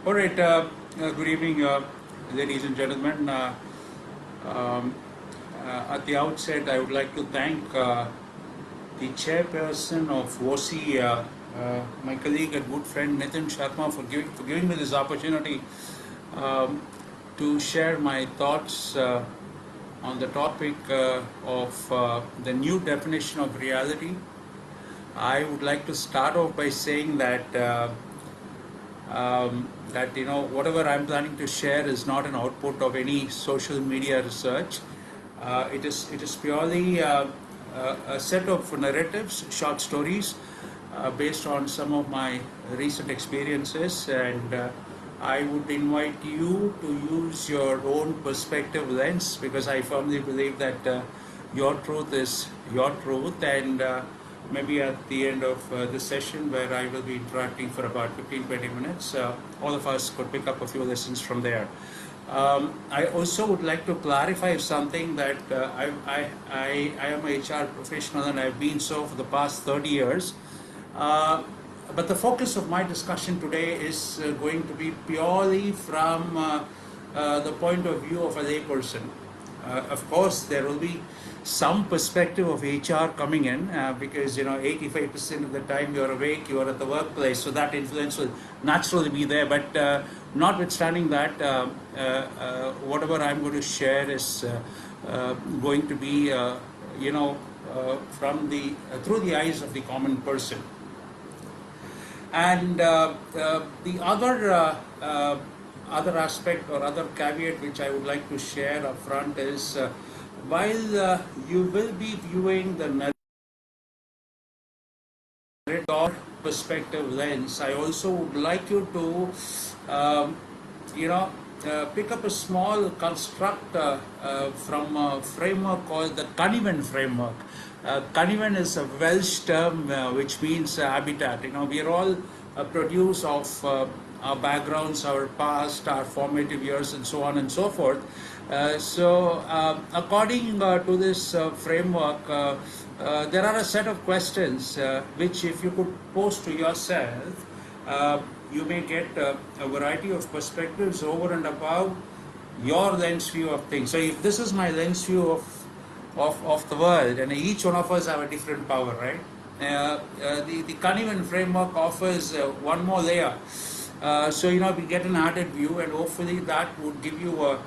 All right, good evening, ladies and gentlemen. Um, at the outset, I would like to thank the chairperson of WOSI, my colleague and good friend Nitin Sharma, for giving me this opportunity um, to share my thoughts on the topic of the new definition of reality. I would like to start off by saying that whatever I'm planning to share is not an output of any social media research. It is purely a set of narratives, short stories, based on some of my recent experiences, and I would invite you to use your own perspective lens, because I firmly believe that your truth is your truth, and maybe at the end of the session, where I will be interacting for about 15-20 minutes, all of us could pick up a few lessons from there. I also would like to clarify something, that I am a HR professional and I've been so for the past 30 years. But the focus of my discussion today is going to be purely from the point of view of a layperson. Of course, there will be some perspective of HR coming in, because 85% of the time you're awake, you're at the workplace, so that influence will naturally be there. But notwithstanding that, whatever I'm going to share is going to be, from the through the eyes of the common person. And the other aspect or other caveat which I would like to share up front is, while you will be viewing the narrator perspective lens, I also would like you to pick up a small construct from a framework called the Cunningham framework. Cunningham is a Welsh term which means habitat. We are all produce of our backgrounds, our past, our formative years, and so on and so forth. According to this framework, there are a set of questions which, if you could pose to yourself, you may get a variety of perspectives over and above your lens view of things. So if this is my lens view of the world, and each one of us have a different power, right? The Cunningham framework offers one more layer. So we get an added view, and hopefully that would give you a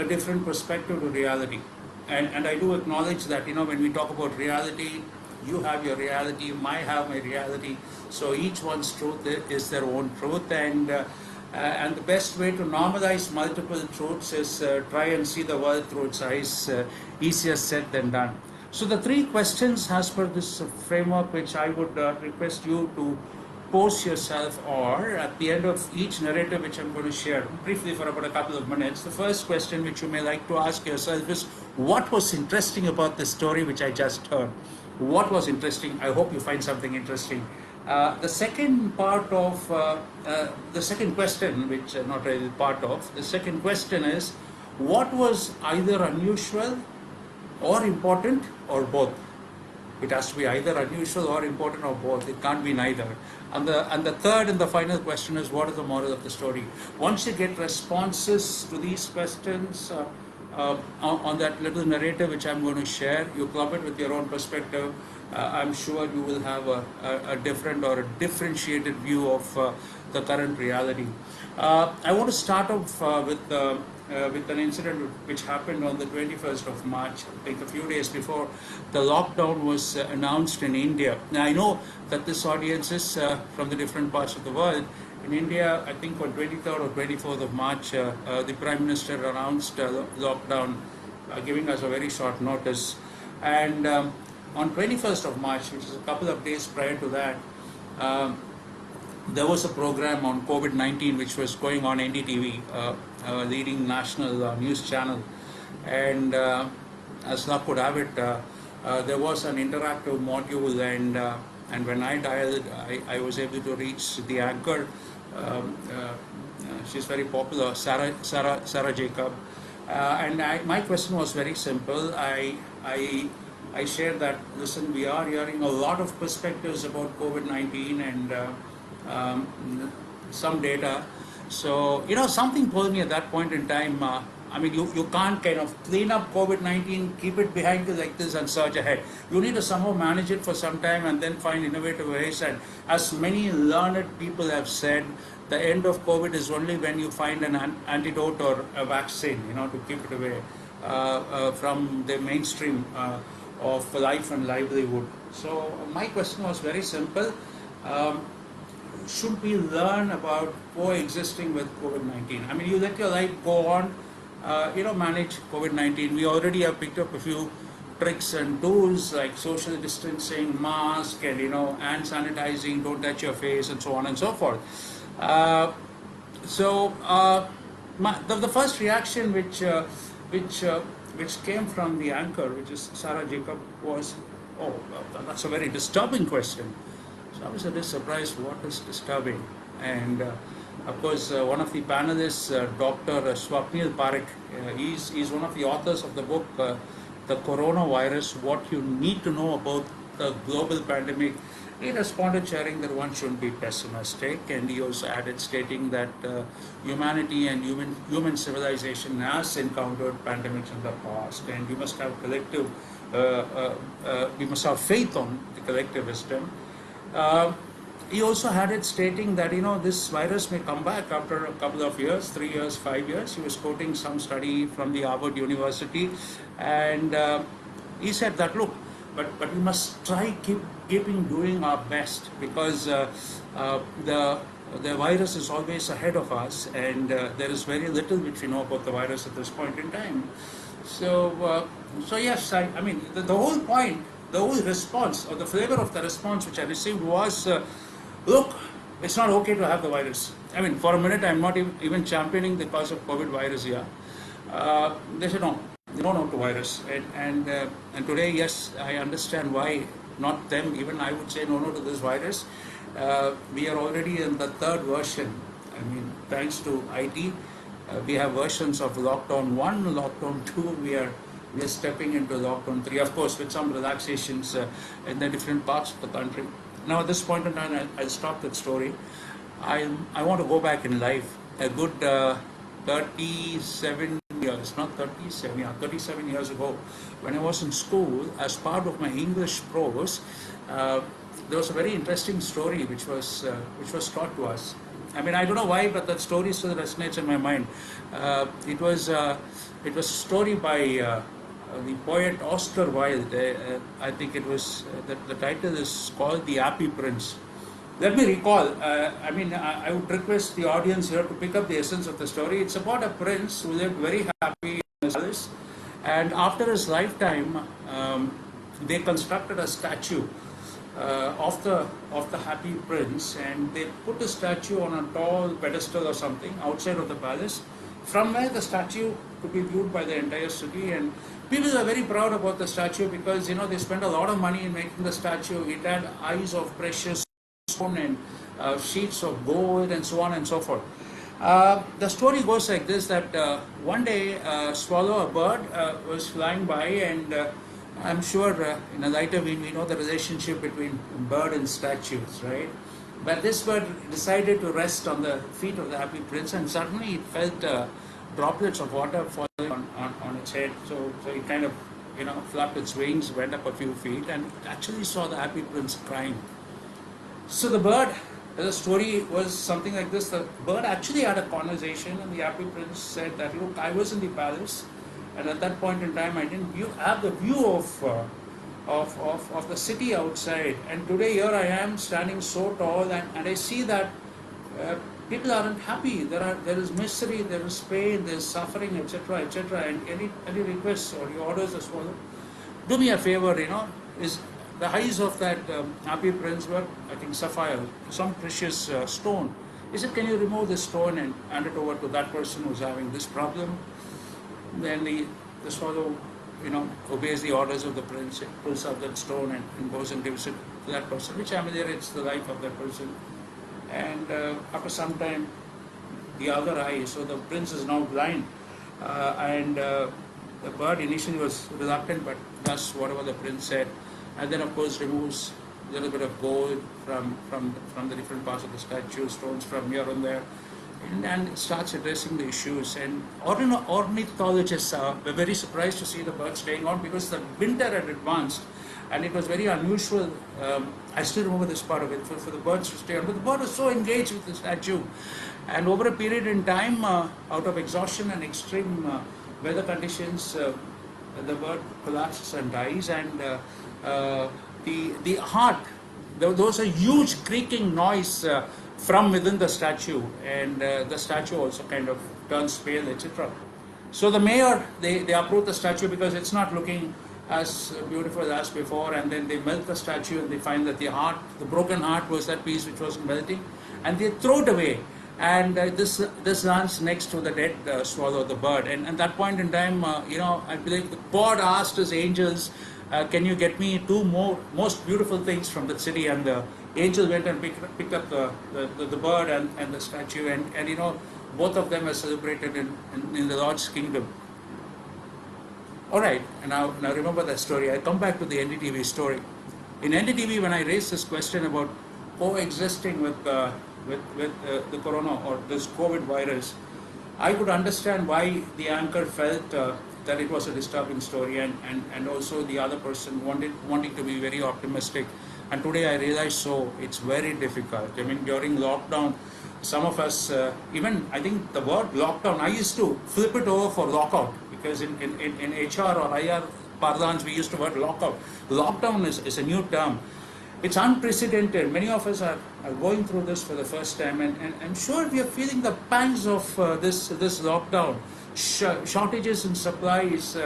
different perspective to reality. And I do acknowledge that when we talk about reality, you have your reality, I have my reality. So each one's truth is their own truth, and the best way to normalize multiple truths is try and see the world through its eyes. Easier said than done. So the three questions as per this framework, which I would request you to pose yourself, or at the end of each narrative which I'm going to share briefly for about a couple of minutes, the first question which you may like to ask yourself is, what was interesting about the story which I just heard? What was interesting? I hope you find something interesting. The second part of the second question, which not really part of, the second question is, what was either unusual or important, or both? It has to be either unusual or important, or both. It can't be neither. And the third and the final question is, what is the moral of the story? Once you get responses to these questions on that little narrative which I'm going to share, you club it with your own perspective. I'm sure you will have a different or a differentiated view of the current reality. I want to start off with an incident which happened on the 21st of March, I think a few days before the lockdown was announced in India. Now, I know that this audience is from the different parts of the world. In India, I think on 23rd or 24th of March, the Prime Minister announced lockdown, giving us a very short notice. And on 21st of March, which is a couple of days prior to that, there was a program on COVID-19 which was going on NDTV, leading national news channel, and as luck would have it, there was an interactive module, and when I dialed, I was able to reach the anchor. She's very popular, Sarah Jacob, and my question was very simple. I shared that, listen, we are hearing a lot of perspectives about COVID-19, and some data. So, something told me at that point in time, you can't kind of clean up COVID-19, keep it behind you like this and surge ahead. You need to somehow manage it for some time and then find innovative ways. And as many learned people have said, the end of COVID is only when you find an antidote or a vaccine, to keep it away from the mainstream of life and livelihood. So my question was very simple. Should we learn about coexisting with COVID-19? You let your life go on, manage COVID-19. We already have picked up a few tricks and tools like social distancing, mask, and hand sanitizing, don't touch your face, and so on and so forth. The first reaction which came from the anchor, which is Sarah Jacob, was, oh, that's a very disturbing question. So I was a bit surprised, what is disturbing? And of course, one of the panelists, Dr. Swapnil Parekh, he's one of the authors of the book, The Coronavirus, What You Need to Know About the Global Pandemic. He responded sharing that one shouldn't be pessimistic, and he also added stating that humanity and human civilization has encountered pandemics in the past, and we must have we must have faith on the collective wisdom. He also had it stating that this virus may come back after a couple of years, 3 years, 5 years. He was quoting some study from the Harvard University, and he said that look, but we must try keeping doing our best, because the virus is always ahead of us, and there is very little which we know about the virus at this point in time. So yes, the whole point, the whole response, or the flavor of the response which I received was, look, it's not okay to have the virus. For a minute, I'm not even championing the cause of COVID virus here. They said no to virus. And today, yes, I understand why not them, even I would say no to this virus. We are already in the third version. Thanks to IT, we have versions of lockdown 1, lockdown 2, we are stepping into lockdown 3, of course, with some relaxations in the different parts of the country. Now, at this point in time, I'll stop that story. I want to go back in life a good 37 years, not 37, 37 years ago, when I was in school. As part of my English prose, there was a very interesting story which was taught to us. I don't know why, but that story still resonates in my mind. It was a story by the poet Oscar Wilde. I think it was the title is called The Happy Prince. Let me recall. I would request the audience here to pick up the essence of the story. It's about a prince who lived very happy in his palace, and after his lifetime, they constructed a statue of the happy prince, and they put the statue on a tall pedestal or something outside of the palace, from where the statue could be viewed by the entire city. And people are very proud about the statue because they spent a lot of money in making the statue. It had eyes of precious stone and sheets of gold and so on and so forth. The story goes like this, that one day a swallow, a bird, was flying by, and I'm sure in a lighter vein we know the relationship between bird and statues, right? But this bird decided to rest on the feet of the happy prince, and suddenly it felt droplets of water falling on its head. So it kind of flapped its wings, went up a few feet, and actually saw the happy prince crying. So the story was something like this. The bird actually had a conversation, and the happy prince said that, look, I was in the palace, and at that point in time I didn't have the view of the city outside, and today here I am standing so tall, and I see that people aren't happy. There is misery, there is pain, there is suffering, etc., etc. And any requests or your orders as well? Do me a favor, is the eyes of that happy prince were, I think, sapphire, some precious stone. He said, can you remove this stone and hand it over to that person who's having this problem? Then the swallow, obeys the orders of the prince, pulls out that stone and goes and gives it to that person, which ameliorates the life of that person. And after some time, the other eye, so the prince is now blind, and the bird initially was reluctant, but does whatever the prince said, and then of course removes little bit of gold from the different parts of the statue, stones from here and there, and it starts addressing the issues. And ornithologists were very surprised to see the birds staying on because the winter had advanced, and it was very unusual. I still remember this part of it for the birds to stay on, but the bird was so engaged with the statue, and over a period in time, out of exhaustion and extreme weather conditions, the bird collapses and dies, and the heart, there was a huge creaking noise from within the statue, and the statue also kind of turns pale, etc. So the mayor, they uproot the statue because it's not looking as beautiful as before, and then they melt the statue and they find that the broken heart was that piece which wasn't melting, and they throw it away. And this lands next to the dead swallow, the bird. And at that point in time, I believe God asked his angels, can you get me two most beautiful things from the city? And the angel went and picked up the bird and the statue, and both of them are celebrated in the Lord's kingdom. All right, and now remember that story. I come back to the NDTV story. In NDTV, when I raised this question about coexisting with the corona or this COVID virus, I could understand why the anchor felt that it was a disturbing story, and also the other person wanting to be very optimistic. And today I realize it's very difficult. I mean, during lockdown, some of us, even I think the word lockdown, I used to flip it over for lockout, because in HR or IR parlance we used the word lockout. Lockdown is a new term. It's unprecedented. Many of us are going through this for the first time, and I'm sure we are feeling the pangs of this lockdown. Shortages in supplies.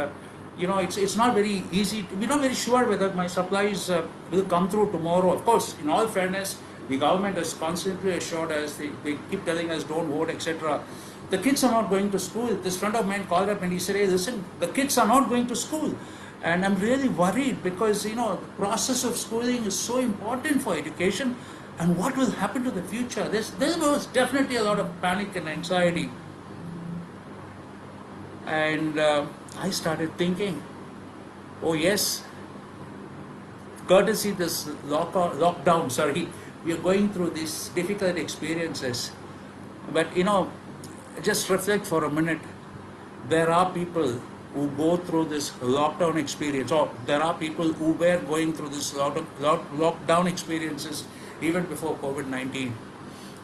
It's not very easy. We're not very sure whether my supplies will come through tomorrow. Of course, in all fairness, the government has constantly assured us, they keep telling us don't vote, etc. The kids are not going to school. This friend of mine called up and he said, hey, listen, the kids are not going to school. And I'm really worried because, the process of schooling is so important for education. And what will happen to the future? There was definitely a lot of panic and anxiety. And I started thinking, oh yes, courtesy this lockdown, we are going through these difficult experiences. But just reflect for a minute. There are people who go through this lockdown experience, or there are people who were going through this lockdown experiences even before COVID-19.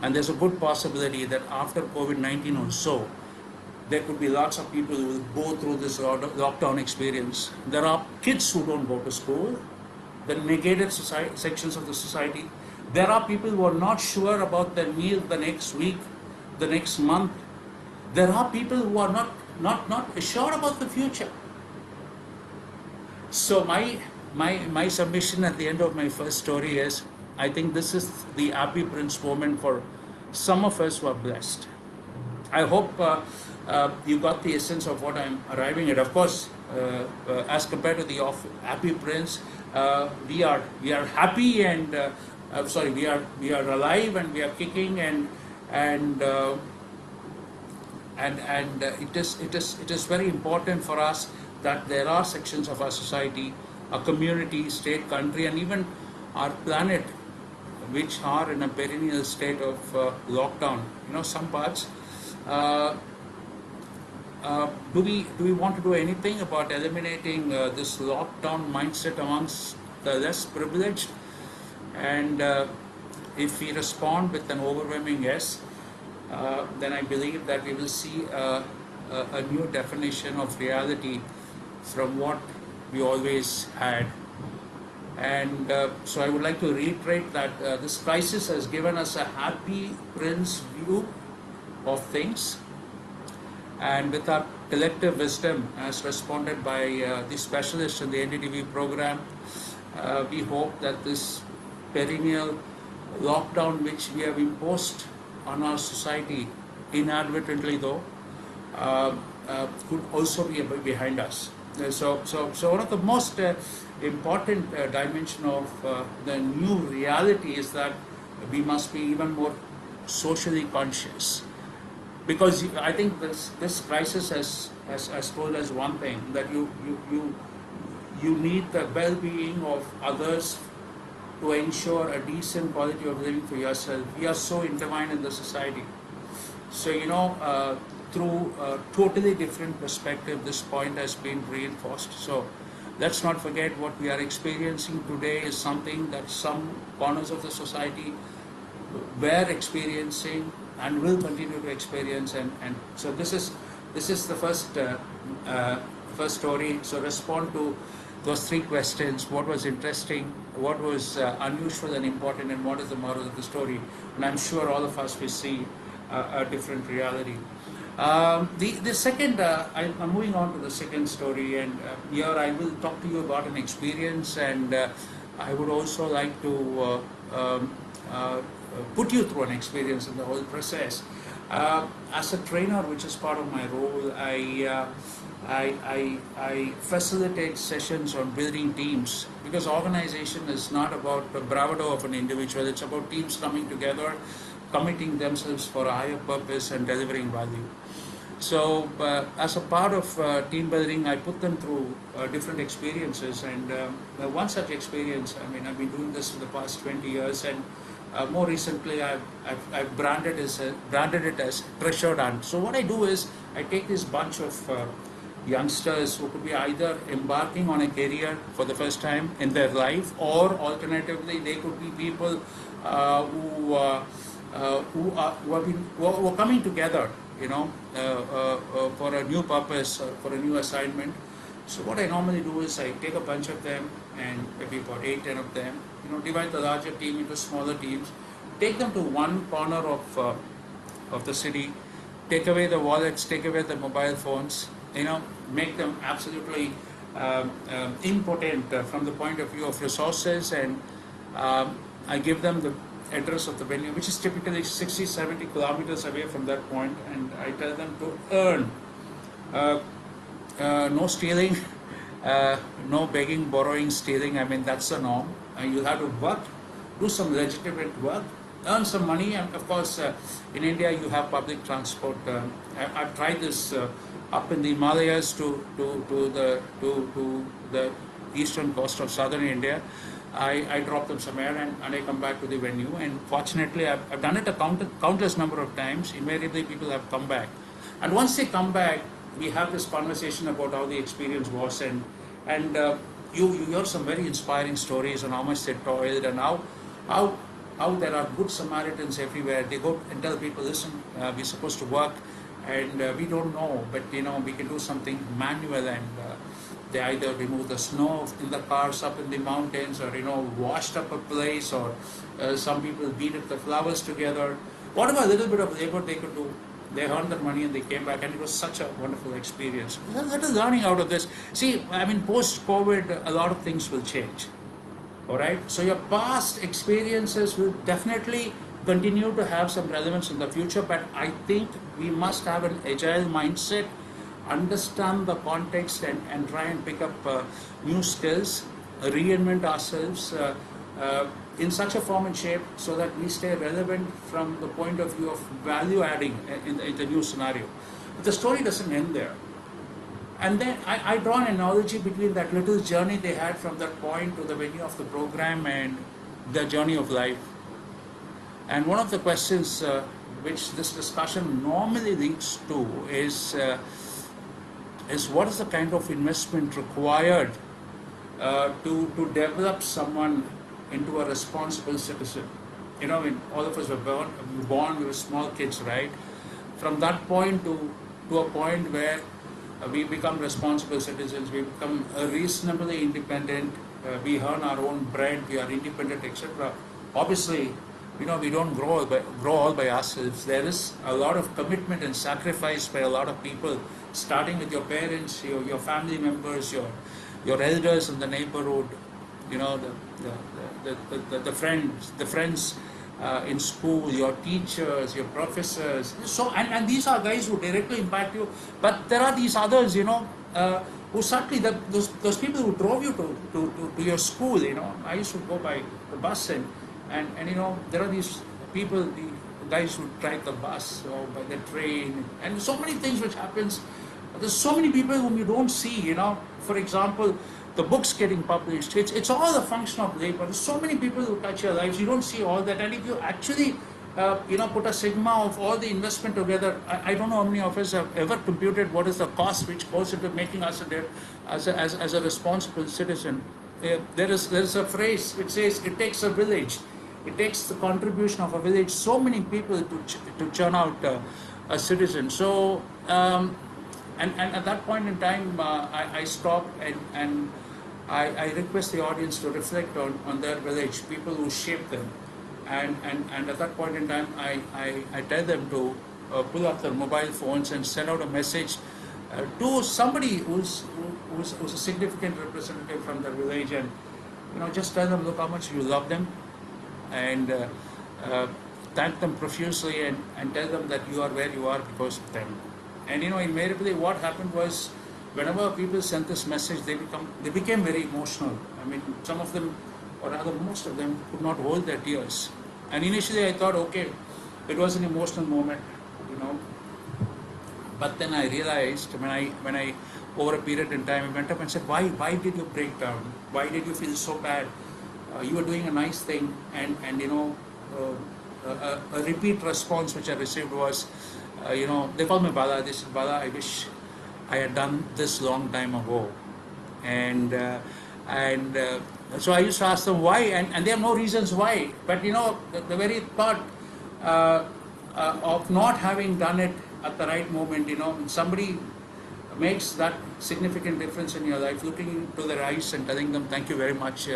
And there's a good possibility that after COVID-19 or so, there could be lots of people who will go through this lockdown experience. There are kids who don't go to school, the negated sections of the society. There are people who are not sure about their meal the next week, the next month. There are people who are not sure about the future. So my submission at the end of my first story is, I think this is the Happy Prince moment for some of us who are blessed. I hope you got the essence of what I'm arriving at. Of course, as compared to the Happy Prince, we are happy and we are alive and we are kicking and it is very important for us that there are sections of our society, our community, state, country, and even our planet which are in a perennial state of lockdown. Some parts. Do we want to do anything about eliminating this lockdown mindset amongst the less privileged? And if we respond with an overwhelming yes, then I believe that we will see a new definition of reality from what we always had. And so I would like to reiterate that this crisis has given us a Happy Prince view of things, and with our collective wisdom as responded by the specialists in the NDTV program, we hope that this perennial lockdown which we have imposed on our society, inadvertently though, could also be behind us. So one of the most important dimension of the new reality is that we must be even more socially conscious, because I think this crisis has told us one thing, that you need the well-being of others to ensure a decent quality of living for yourself. We are so intertwined in the society. So, through a totally different perspective, this point has been reinforced. So, let's not forget what we are experiencing today is something that some corners of the society were experiencing and will continue to experience. And so, this is the first story. So, respond to those three questions: what was interesting, what was unusual and important, and what is the moral of the story. And I'm sure all of us will see a different reality. The second, I'm moving on to the second story, and here I will talk to you about an experience, and I would also like to put you through an experience in the whole process. As a trainer, which is part of my role, I facilitate sessions on building teams, because organization is not about the bravado of an individual, it's about teams coming together, committing themselves for a higher purpose and delivering value. So as a part of team building, I put them through different experiences, and one such experience, I've been doing this for the past 20 years, and more recently I've branded it as Treasured Hunt. So what I do is I take this bunch of youngsters who could be either embarking on a career for the first time in their life, or alternatively they could be people who are coming together, for a new purpose, for a new assignment. So what I normally do is I take a bunch of them, and maybe about 8-10 of them, divide the larger team into smaller teams, take them to one corner of the city, take away the wallets, take away the mobile phones, make them absolutely impotent from the point of view of resources, and I give them the address of the venue, which is typically 60-70 kilometers away from that point, and I tell them to earn. No stealing, no begging, borrowing, stealing. That's the norm. You'll have to work, do some legitimate work, earn some money, and of course, in India you have public transport. I've tried this up in the Himalayas to the eastern coast of southern India. I drop them somewhere, and I come back to the venue, and fortunately I've done it a countless number of times. Invariably people have come back, and once they come back, we have this conversation about how the experience was, and you hear some very inspiring stories on how much they toiled, and how there are good Samaritans everywhere. They go and tell people, listen, we're supposed to work, and we don't know, but we can do something manual, and they either remove the snow in the cars up in the mountains, or washed up a place, or some people beaded the flowers together. Whatever little bit of labor they could do, they earned their money and they came back, and it was such a wonderful experience. What is learning out of this? See, post-COVID, a lot of things will change. All right? So your past experiences will definitely continue to have some relevance in the future, but I think we must have an agile mindset, understand the context, and try and pick up new skills, reinvent ourselves in such a form and shape so that we stay relevant from the point of view of value adding in the new scenario. But the story doesn't end there. And then I draw an analogy between that little journey they had from that point to the venue of the program and the journey of life. And one of the questions which this discussion normally leads to is what is the kind of investment required to develop someone into a responsible citizen. When all of us were born, we were small kids, right? From that point to a point where we become responsible citizens, we become reasonably independent, we earn our own bread, we are independent, etc. Obviously, we don't grow all by ourselves. There is a lot of commitment and sacrifice by a lot of people, starting with your parents, your family members, your elders in the neighborhood, the friends in school, your teachers, your professors. So and these are guys who directly impact you. But there are these others, who certainly those people who drove you to your school. I used to go by the bus, and there are these people, the guys who drive the bus or by the train, and so many things which happens. There's so many people whom you don't see. For example, the books getting published. It's all a function of labor. There's so many people who touch your lives. You don't see all that. And if you actually, put a sigma of all the investment together, I don't know how many of us have ever computed what is the cost which goes into making us as a responsible citizen. There is a phrase which says it takes a village. It takes the contribution of a village, so many people to churn out a citizen. So, and at that point in time, I stop and I request the audience to reflect on their village, people who shape them. And at that point in time, I tell them to pull up their mobile phones and send out a message to somebody who's a significant representative from their village, and just tell them, look how much you love them, and thank them profusely, and tell them that you are where you are because of them. And invariably what happened was, whenever people sent this message, they became very emotional. I mean, some of them, or rather most of them, could not hold their tears. And initially I thought, okay, it was an emotional moment, but then I realized when I over a period in time, I went up and said, why did you break down? Why did you feel so bad? You were doing a nice thing, and a repeat response which I received was, they called me Bala. They said, Bala, I wish I had done this long time ago. And so I used to ask them why, and there are no reasons why. But the very thought of not having done it at the right moment, somebody makes that significant difference in your life, looking into their eyes and telling them, thank you very much,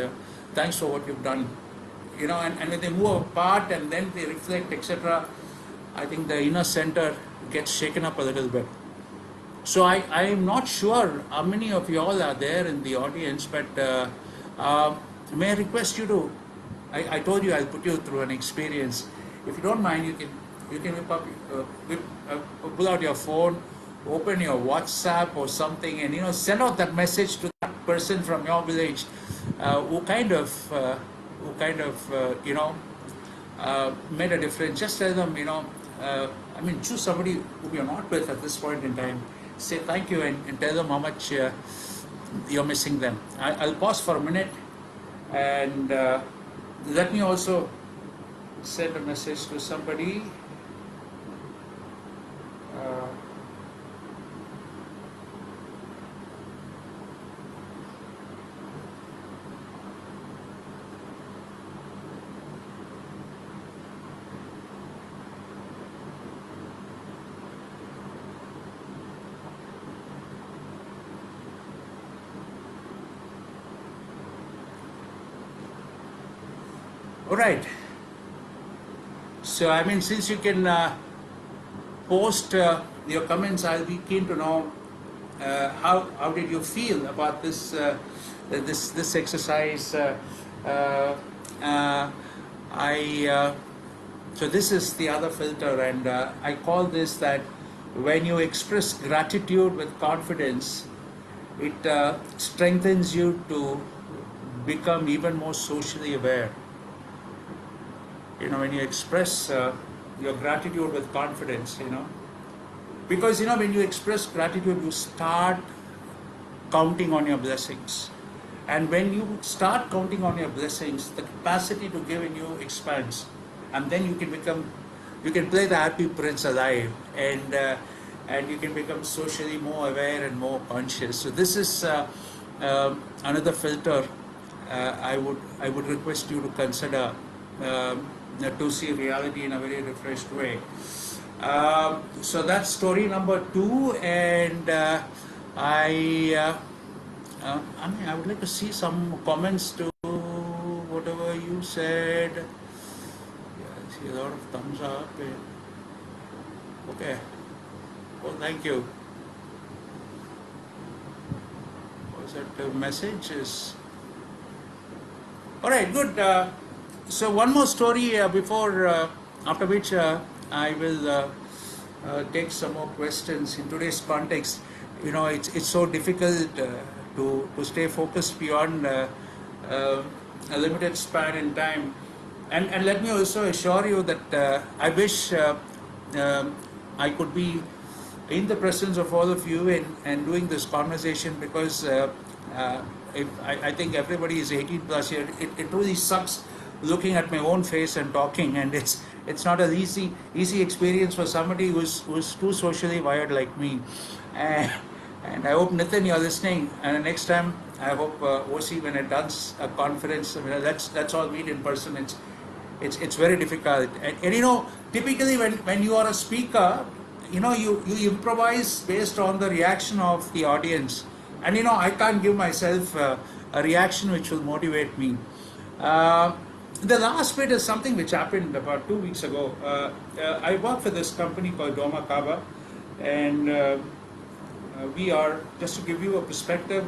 thanks for what you've done. And when they move apart and then they reflect, etc., I think the inner center gets shaken up a little bit. So I am not sure how many of you all are there in the audience, but may I request you to, I told you I'll put you through an experience. If you don't mind, you can pull out your phone, open your WhatsApp or something, and send out that message to that person from your village who kind of made a difference. Just tell them, choose somebody who you're not with at this point in time. Say thank you and tell them how much you're missing them. I'll pause for a minute, and let me also send a message to somebody. All right. So, since you can post your comments, I'll be keen to know how did you feel about this this exercise. So this is the other filter, and I call this that when you express gratitude with confidence, it strengthens you to become even more socially aware. When you express your gratitude with confidence, because when you express gratitude, you start counting on your blessings, and when you start counting on your blessings, the capacity to give in you expands, and then you can play the happy prince alive, and you can become socially more aware and more conscious. So this is another filter I would request you to consider, to see reality in a very refreshed way. So that's story number 2, and I would like to see some comments to whatever you said. Yeah, I see a lot of thumbs up. Okay. Well, thank you. Was that messages? All right, good. So one more story before, after which I will take some more questions. In today's context, it's so difficult to stay focused beyond a limited span in time. And let me also assure you that I wish I could be in the presence of all of you and doing this conversation, because I think everybody is 18 plus here. It really sucks looking at my own face and talking, and it's not an easy experience for somebody who's too socially wired like me. And, and I hope Nitin, you're listening. And next time, I hope OC, when it does a conference, I mean, let's all meet in person. It's very difficult. And you know, typically when you are a speaker, you know, you improvise based on the reaction of the audience. And you know, I can't give myself a reaction which will motivate me. Uh, the last bit is something which happened about 2 weeks ago. I work for this company called Doma Kaba, and we are, just to give you a perspective,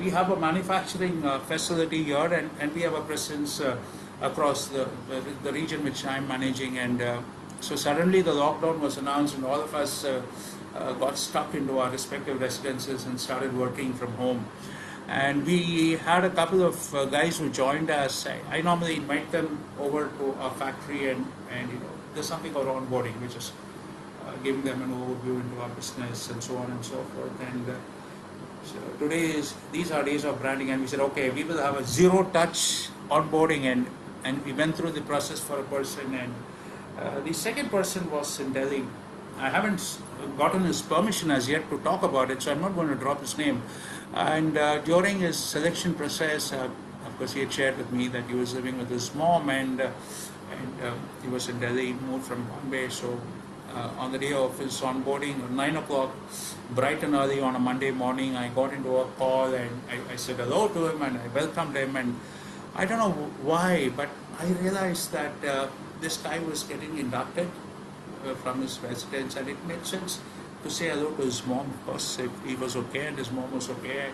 we have a manufacturing facility here, and we have a presence across the region which I'm managing. And so suddenly the lockdown was announced, and all of us got stuck into our respective residences and started working from home. And we had a couple of guys who joined us. I normally invite them over to our factory, and you know, there's something called onboarding, which is giving them an overview into our business and so on and so forth. And so these are days of branding, and we said, okay, we will have a zero touch onboarding, and we went through the process for a person. And the second person was in Delhi. I haven't gotten his permission as yet to talk about it, so I'm not going to drop his name. And during his selection process, of course, he had shared with me that he was living with his mom, and he was in Delhi, moved from Bombay. So on the day of his onboarding, 9 o'clock, bright and early on a Monday morning, I got into a call, and I said hello to him, and I welcomed him. And I don't know why, but I realized that this guy was getting inducted from his residence, and it made sense to say hello to his mom. Of course, if he was okay and his mom was okay,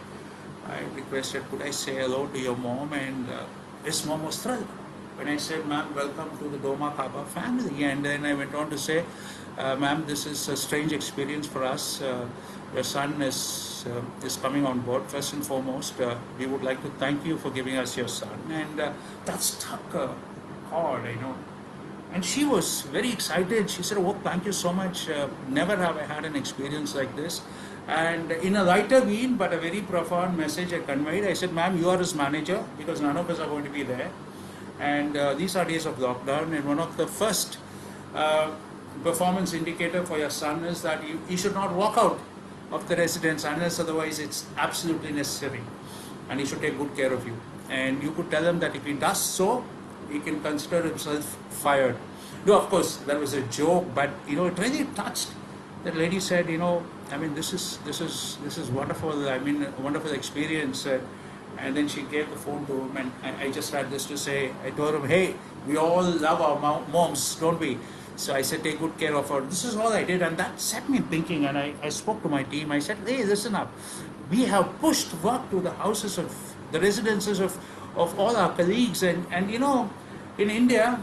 I requested, could I say hello to your mom? And his mom was thrilled when I said, ma'am, welcome to the Doma Kaba family. And then I went on to say, ma'am, this is a strange experience for us. Your son is coming on board. First and foremost, we would like to thank you for giving us your son. And that struck hard, you know. And she was very excited. She said, oh, thank you so much. Never have I had an experience like this. And in a lighter vein, but a very profound message I conveyed, I said, ma'am, you are his manager, because none of us are going to be there. And these are days of lockdown. And one of the first performance indicator for your son is that you should not walk out of the residence unless otherwise it's absolutely necessary. And he should take good care of you. And you could tell him that if he does so, he can consider himself fired. No, of course, that was a joke, but you know, it really touched. That lady said, you know, I mean, this is wonderful. I mean, a wonderful experience. And then she gave the phone to him, and I just had this to say. I told him, hey, we all love our moms, don't we? So I said, take good care of her. This is all I did, and that set me thinking. And I spoke to my team. I said, hey, listen up. We have pushed work to the houses of the residences of all our colleagues, and you know, in India,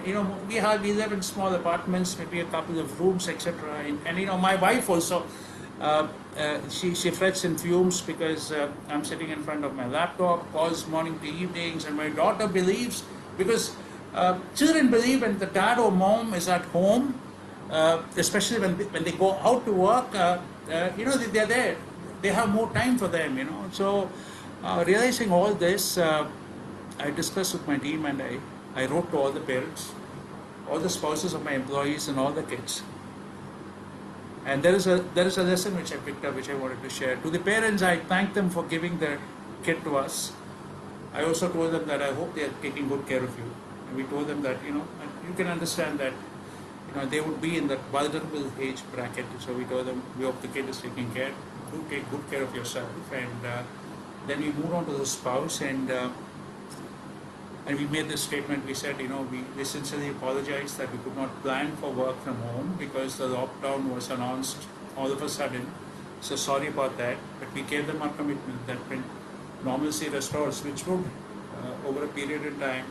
you know, we live in small apartments, maybe a couple of rooms, etc. And you know, my wife also, she frets and fumes because I'm sitting in front of my laptop, calls morning to evenings, and my daughter believes, because children believe when the dad or mom is at home, especially when they go out to work, you know, they're there, they have more time for them, you know. So realizing all this, I discussed with my team, and I wrote to all the parents, all the spouses of my employees, and all the kids. And there is a lesson which I picked up, which I wanted to share. To the parents, I thanked them for giving their kid to us. I also told them that I hope they are taking good care of you. And we told them that, you know, you can understand that, you know, they would be in that vulnerable age bracket. So we told them, we hope the kid is taking care. Do take good care of yourself. And then we moved on to the spouse, and we made this statement. We said, you know, we sincerely apologize that we could not plan for work from home because the lockdown was announced all of a sudden. So sorry about that. But we gave them our commitment that when normalcy restores, which would, over a period of time,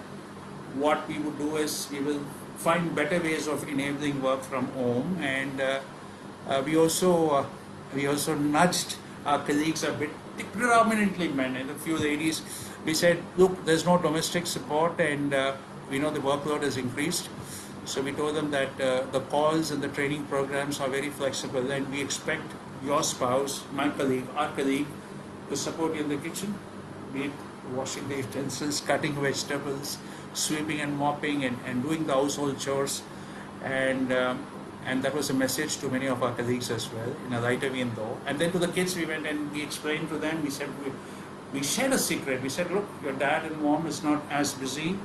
what we would do is we will find better ways of enabling work from home. And we also nudged our colleagues a bit, predominantly men and a few ladies. We said, look, there's no domestic support, and we know the workload has increased. So we told them that the calls and the training programs are very flexible, and we expect your spouse, my colleague, our colleague, to support you in the kitchen, be it washing the utensils, cutting vegetables, sweeping and mopping, and doing the household chores. And and that was a message to many of our colleagues as well, in a lighter vein though. And then to the kids, we went and we explained to them, we said, we shared a secret. We said, look, your dad and mom is not as busy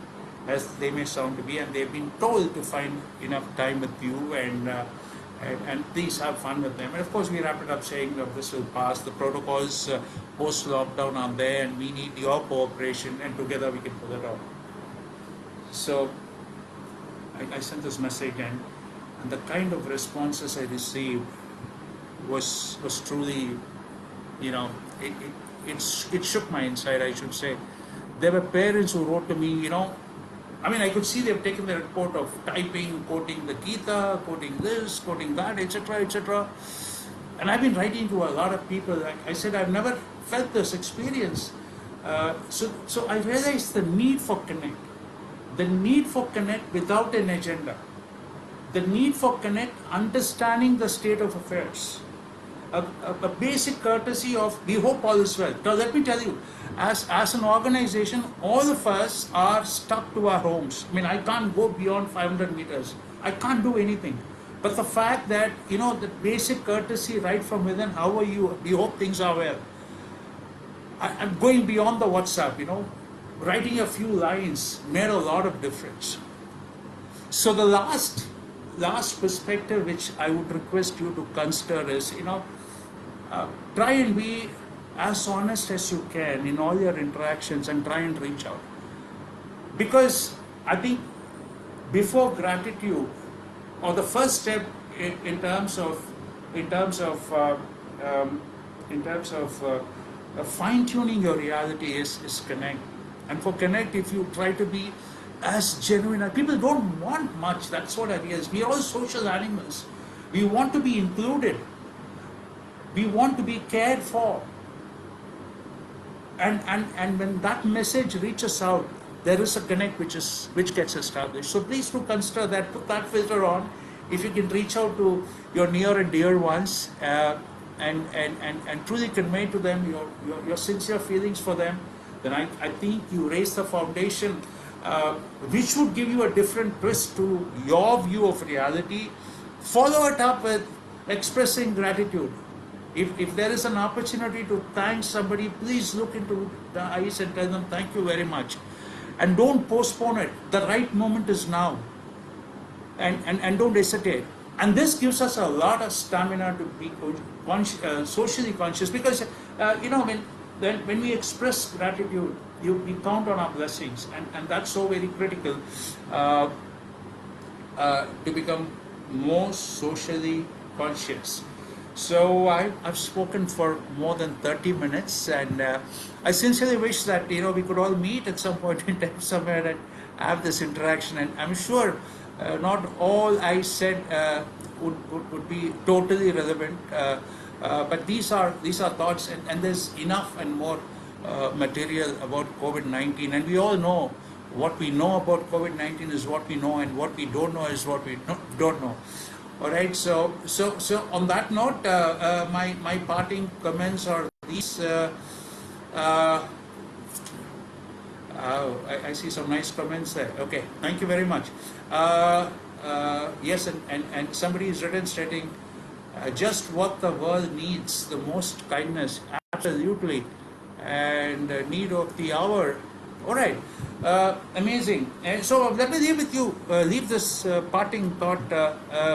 as they may sound to be, and they've been told to find enough time with you, and please have fun with them. And of course, we wrapped it up saying that this will pass. The protocols post-lockdown are there, and we need your cooperation, and together we can pull it off. So I sent this message, and the kind of responses I received was truly, you know, it shook my inside, I should say. There were parents who wrote to me, you know, I mean, I could see they've taken the report of typing, quoting the Gita, quoting this, quoting that, etc., etc. And I've been writing to a lot of people. Like I said, I've never felt this experience. So I realized the need for connect. The need for connect without an agenda. The need for connect, understanding the state of affairs. A basic courtesy of, we hope all is well. Now let me tell you, as an organization, all of us are stuck to our homes. I mean, I can't go beyond 500 meters. I can't do anything. But the fact that, you know, the basic courtesy right from within, how are you? We hope things are well. I'm going beyond the WhatsApp, you know. Writing a few lines made a lot of difference. So the last perspective which I would request you to consider is, you know, try and be as honest as you can in all your interactions and try and reach out. Because I think before gratitude, or the first step in terms of fine-tuning your reality is connect. And for connect, if you try to be as genuine, people don't want much. That's what I realize. We are all social animals. We want to be included. We want to be cared for. And when that message reaches out, there is a connect which gets established. So please do consider that, put that filter on. If you can reach out to your near and dear ones and truly convey to them your sincere feelings for them, then I think you raise the foundation which would give you a different twist to your view of reality. Follow it up with expressing gratitude. If there is an opportunity to thank somebody, please look into the eyes and tell them thank you very much. And don't postpone it. The right moment is now. And don't hesitate. And this gives us a lot of stamina to be socially conscious, because you know, when we express gratitude, we count on our blessings, and that's so very critical to become more socially conscious. So I've spoken for more than 30 minutes, and I sincerely wish that, you know, we could all meet at some point in time somewhere and have this interaction. And I'm sure not all I said would be totally relevant, but these are thoughts, and there's enough and more material about COVID-19, and we all know what we know about COVID-19 is what we know, and what we don't know is what we don't know. All right. So on that note, my parting comments are these. I see some nice comments there. Okay, thank you very much. Yes, and somebody is written stating just what the world needs, the most kindness, absolutely, and need of the hour. All right, amazing. And so let me leave with you, leave this parting thought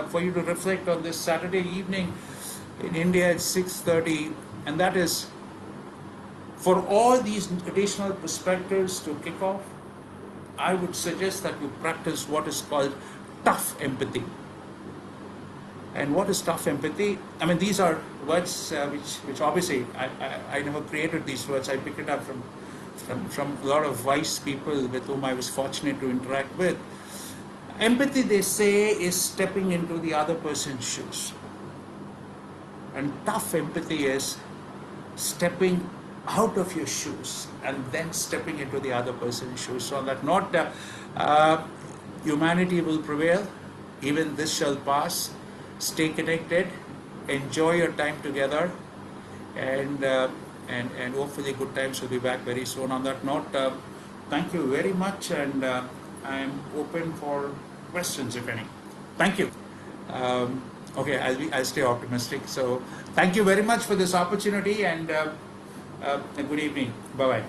for you to reflect on this Saturday evening in India at 6:30, and that is, for all these additional perspectives to kick off, I would suggest that you practice what is called tough empathy. And what is tough empathy? I mean, these are words which obviously I never created these words. I picked it up from a lot of wise people with whom I was fortunate to interact with. Empathy, they say, is stepping into the other person's shoes. And tough empathy is stepping out of your shoes and then stepping into the other person's shoes. So that not humanity will prevail, even this shall pass. Stay connected, enjoy your time together, and and hopefully good times will be back very soon. On that note, thank you very much, and I'm open for questions if any. Thank you. Okay, I'll stay optimistic. So thank you very much for this opportunity, and good evening. Bye bye.